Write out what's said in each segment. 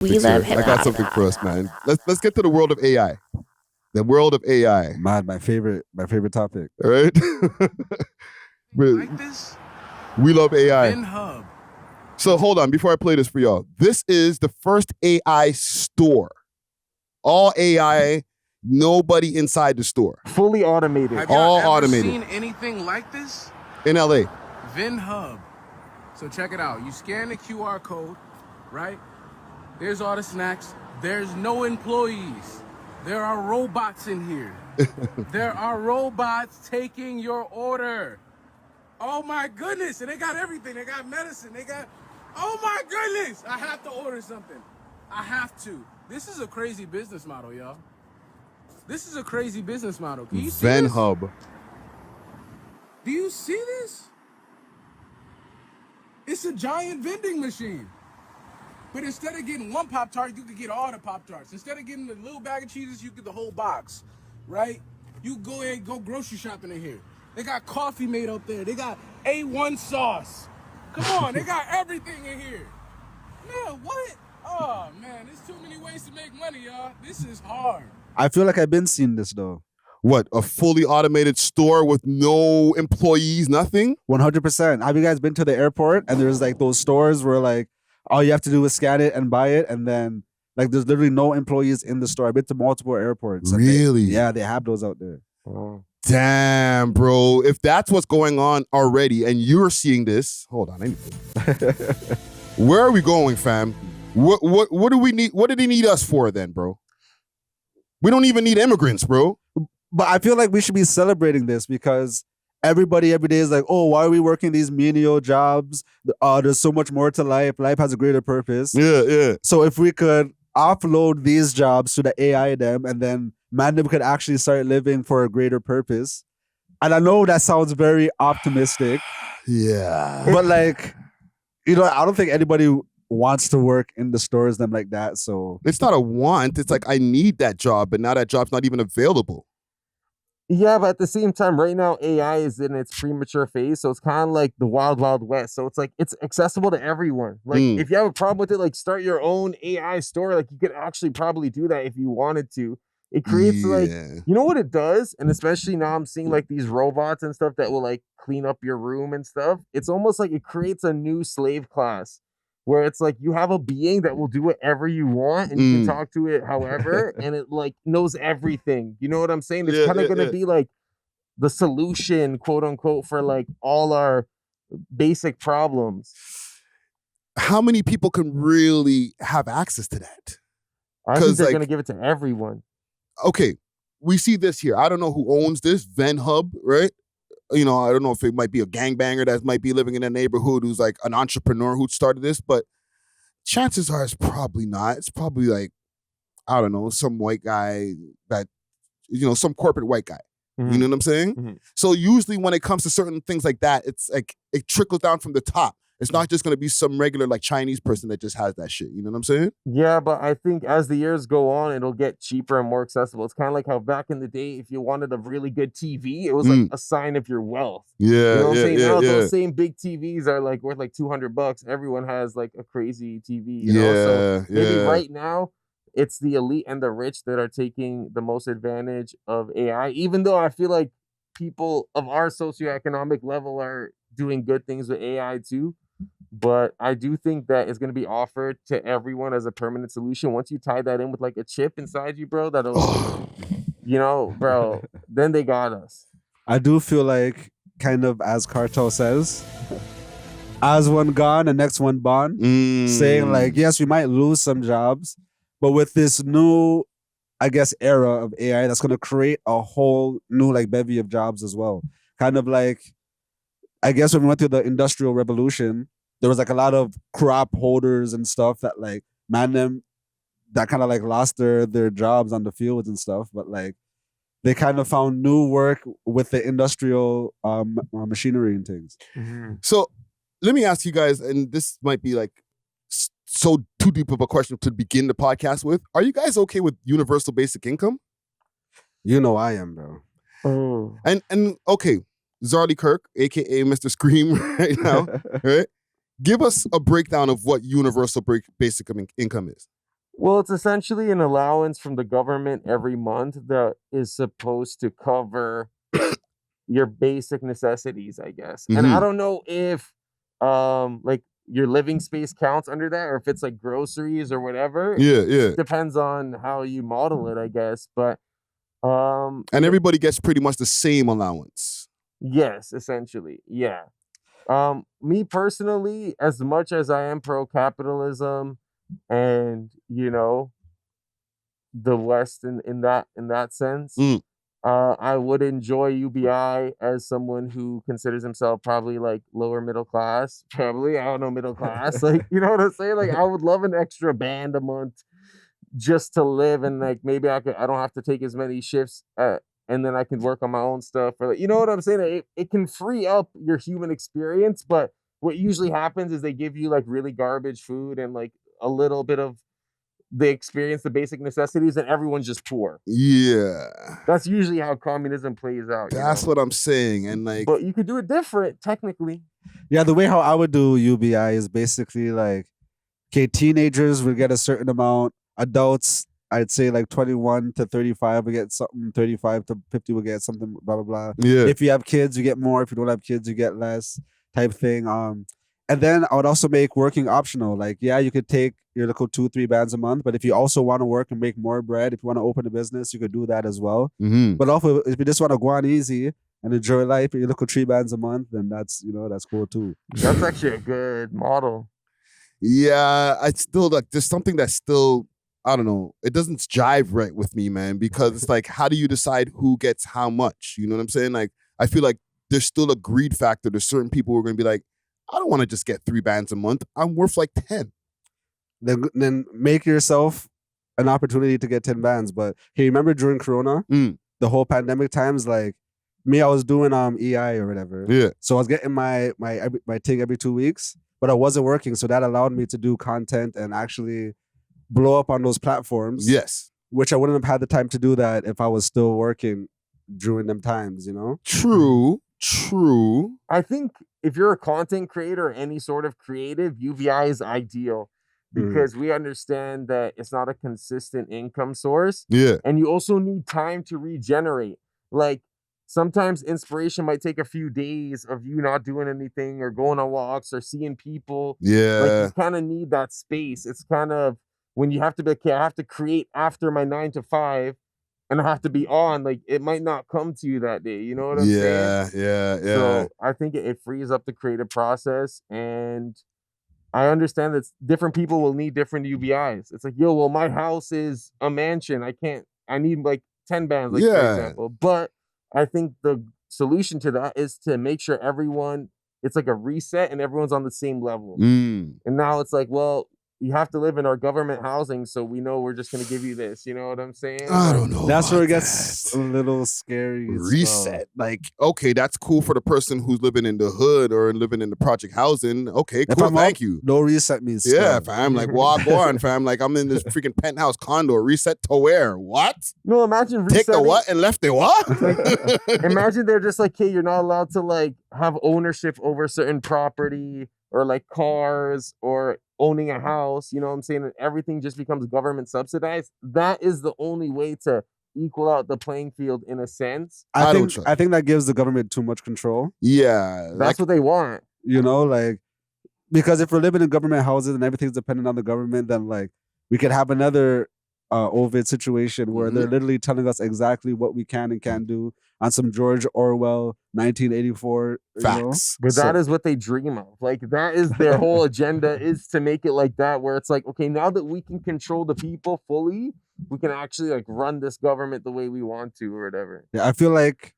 We love hip I got hop. something for us, man. Let's get to the world of AI. The world of AI. Man, my favorite topic. All right. Like this? We love AI. Hub. So hold on, before I play this for y'all. This is the first AI store. All AI, nobody inside the store. Fully automated. Have All y'all ever automated. seen anything like this? In LA. Hub. So check it out. You scan the QR code, right? There's all the snacks. There's no employees. There are robots in here. There are robots taking your order. Oh my goodness. And they got everything. They got medicine. They got, oh my goodness. I have to order something. I have to. This is a crazy business model, y'all. This is a crazy business model. Can you see this? Hub. Do you see this? It's a giant vending machine. But instead of getting one Pop-Tart, you could get all the Pop-Tarts. Instead of getting the little bag of cheeses, you get the whole box, right? You go ahead and go grocery shopping in here. They got coffee made up there. They got A1 sauce. Come on, they got everything in here. Man, what? Oh, man, there's too many ways to make money, y'all. This is hard. I feel like I've been seeing this though. What, a fully automated store with no employees, nothing? 100%. Have you guys been to the airport and there's like those stores where like all you have to do is scan it and buy it, and then like there's literally no employees in the store? I've been to multiple airports. Really? They have those out there. Oh. Damn, bro. If that's what's going on already and you're seeing this, hold on. Where are we going, fam? What do we need? What do they need us for then, bro? We don't even need immigrants, bro. But I feel like we should be celebrating this because everybody every day is like, oh, why are we working these menial jobs? There's so much more to life. Life has a greater purpose. Yeah. So if we could offload these jobs to the AI them, and then man, them could actually start living for a greater purpose. And I know that sounds very optimistic. Yeah. But like, I don't think anybody wants to work in the stores them like that. So It's not a want. It's like, I need that job, but now that job's not even available. Yeah, but at the same time, right now, AI is in its premature phase. So it's kind of like the wild, wild west. So it's like, it's accessible to everyone. Like, if you have a problem with it, like start your own AI store. Like you could actually probably do that if you wanted to. It creates like, you know what it does? And especially now I'm seeing like these robots and stuff that will like clean up your room and stuff. It's almost like it creates a new slave class where it's like you have a being that will do whatever you want and you can talk to it however, and it like knows everything. You know what I'm saying? It's kind of going to be like the solution, quote unquote, for like all our basic problems. How many people can really have access to that? I think they're going to give it to everyone. Okay, we see this here. I don't know who owns this, Hub, right? I don't know if it might be a gangbanger that might be living in a neighborhood who's like an entrepreneur who started this, but chances are it's probably not. It's probably like, I don't know, some white guy that, some corporate white guy. You know what I'm saying? So usually when it comes to certain things like that, it's like it trickles down from the top. It's not just going to be some regular like Chinese person that just has that shit. You know what I'm saying? Yeah, but I think as the years go on, it'll get cheaper and more accessible. It's kind of like how back in the day, if you wanted a really good TV, it was like a sign of your wealth. Yeah, you know what I'm saying? Now yeah. those same big TVs are like worth like $200. Everyone has like a crazy TV. You know? So maybe right now it's the elite and the rich that are taking the most advantage of AI. Even though I feel like people of our socioeconomic level are doing good things with AI too. But I do think that it's going to be offered to everyone as a permanent solution. Once you tie that in with like a chip inside you, bro, that'll, bro, then they got us. I do feel like, kind of as Cartel says, as one gone, the next one born. Saying like, yes, we might lose some jobs, but with this new, I guess, era of AI, that's going to create a whole new like bevy of jobs as well. Kind of like, I guess when we went through the Industrial Revolution, there was like a lot of crop holders and stuff that like them that kind of like lost their jobs on the fields and stuff, but like they kind of found new work with the industrial machinery and things. So let me ask you guys, and this might be like so too deep of a question to begin the podcast with. Are you guys okay with universal basic income? You know I am, bro. Oh. And okay, Zarly Kirk, aka Mr. Scream, right now, right? Give us a breakdown of what universal basic income is. Well, it's essentially an allowance from the government every month that is supposed to cover your basic necessities, I guess. And I don't know if like your living space counts under that, or if it's like groceries or whatever. Yeah. Depends on how you model it, I guess. But and everybody gets pretty much the same allowance. yes, essentially. Yeah. Me personally, as much as I am pro capitalism and the West in that sense, I would enjoy UBI as someone who considers himself probably like lower middle class. Probably, I don't know, middle class. Like, you know what I'm saying? Like, I would love an extra band a month just to live, and like maybe I don't have to take as many shifts, and then I can work on my own stuff, or like, you know what I'm saying? It can free up your human experience, but what usually happens is they give you like really garbage food and like a little bit of the experience, the basic necessities, and everyone's just poor. Yeah. That's usually how communism plays out. That's what I'm saying. And like, but you could do it different, technically. Yeah, the way how I would do UBI is basically like, okay, teenagers will get a certain amount. Adults, I'd say like 21 to 35 will get something. 35 to 50 will get something. Blah blah blah. Yeah. If you have kids, you get more. If you don't have kids, you get less. Type thing. And then I would also make working optional. Like, yeah, you could take your little 2-3 bands a month, but if you also want to work and make more bread, if you want to open a business, you could do that as well. But also, if you just want to go on easy and enjoy life, and you look at 3 bands a month, then that's that's cool too. That's actually a good model. Yeah, I still like there's something that's still, I don't know, it doesn't jive right with me, man, because it's like, how do you decide who gets how much? You know what I'm saying? Like, I feel like there's still a greed factor. There's certain people who are going to be like, I don't want to just get 3 bands a month. I'm worth like 10. Then make yourself an opportunity to get 10 bands. But hey, remember during Corona, the whole pandemic times, like me, I was doing EI or whatever. Yeah. So I was getting my thing every 2 weeks, but I wasn't working. So that allowed me to do content and actually blow up on those platforms. Yes. Which I wouldn't have had the time to do that if I was still working during them times, True. I think if you're a content creator or any sort of creative, UBI is ideal because we understand that it's not a consistent income source. Yeah. And you also need time to regenerate. Like, sometimes inspiration might take a few days of you not doing anything or going on walks or seeing people. Yeah. Like, you kind of need that space. It's kind of when you have to be like, okay, I have to create after my 9 to 5 and I have to be on, like, it might not come to you that day. You know what I'm saying? Yeah. So I think it frees up the creative process, and I understand that different people will need different UBIs. It's like, yo, well, my house is a mansion. I need like 10 bands, like, for example. But I think the solution to that is to make sure it's like a reset and everyone's on the same level. And now it's like, well, you have to live in our government housing, so we know we're just going to give you this. You know what I'm saying? I don't know. That's where it gets a little scary. Reset. Like, okay, that's cool for the person who's living in the hood or living in the project housing. Okay, cool. Thank you. No reset means yeah, fam. Like, walk on, fam. Like, I'm in this freaking penthouse condo. Reset to where? What? No, imagine resetting. Take the what and left the what? Like, imagine they're just like, hey, you're not allowed to like have ownership over certain property or like cars or owning a house, you know what I'm saying? And everything just becomes government subsidized. That is the only way to equal out the playing field in a sense. I think that gives the government too much control. Yeah. That's what they want. Like, because if we're living in government houses and everything's dependent on the government, then like we could have another Ovid situation where they're literally telling us exactly what we can and can't do on some George Orwell 1984 facts. But that is what they dream of. Like, that is their whole agenda, is to make it like that, where it's like, okay, now that we can control the people fully, we can actually like run this government the way we want to or whatever. Yeah, I feel like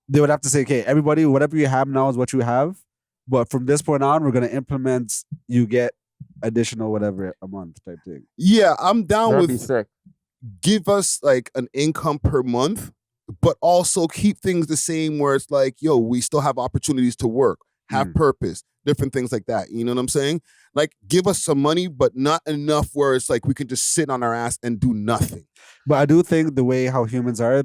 they would have to say, okay, everybody, whatever you have now is what you have, but from this point on, we're going to implement, you get additional whatever a month type thing. Yeah, I'm down That'd with be sick. Give us like an income per month, but also keep things the same where it's like, yo, we still have opportunities to work, have purpose, different things like that. You know what I'm saying? Like, give us some money, but not enough where it's like we can just sit on our ass and do nothing. But I do think the way how humans are,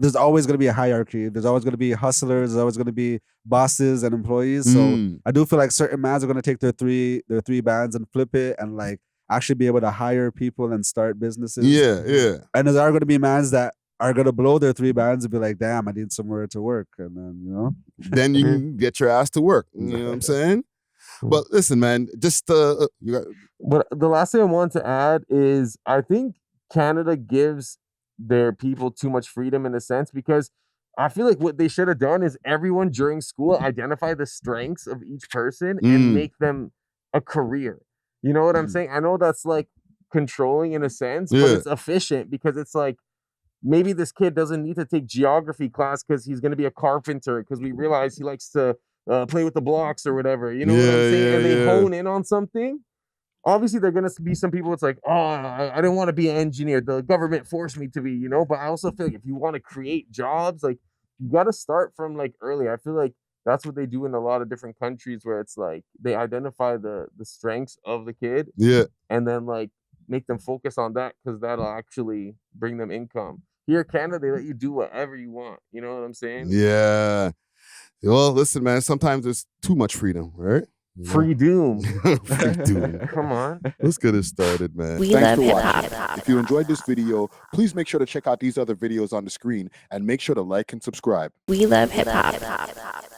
there's always going to be a hierarchy. There's always going to be hustlers. There's always going to be bosses and employees. So I do feel like certain bands are going to take their three bands and flip it. And like, actually be able to hire people and start businesses. Yeah. And there are going to be mans that are going to blow their 3 bands and be like, damn, I need somewhere to work. And then, you know. Then you can get your ass to work. You know what I'm saying? But listen, man, just you got. But the last thing I want to add is I think Canada gives their people too much freedom in a sense, because I feel like what they should have done is everyone during school identify the strengths of each person and make them a career. You know what I'm saying? I know that's like controlling in a sense, but it's efficient, because it's like, maybe this kid doesn't need to take geography class because he's going to be a carpenter, because we realize he likes to play with the blocks or whatever. You know what I'm saying? And they hone in on something. Obviously, there are going to be some people, it's like, oh, I didn't want to be an engineer. The government forced me to be, you know? But I also feel like if you want to create jobs, like, you got to start from like early. I feel like that's what they do in a lot of different countries, where it's like they identify the strengths of the kid. Yeah. And then like make them focus on that, because that'll actually bring them income. Here, Canada, they let you do whatever you want. You know what I'm saying? Yeah. Well, listen, man, sometimes there's too much freedom, right? Free doom. Free doom. Come on. Let's get it started, man. We Thanks love for hip-hop. watching. If you enjoyed this video, please make sure to check out these other videos on the screen and make sure to like and subscribe. We love hip hop.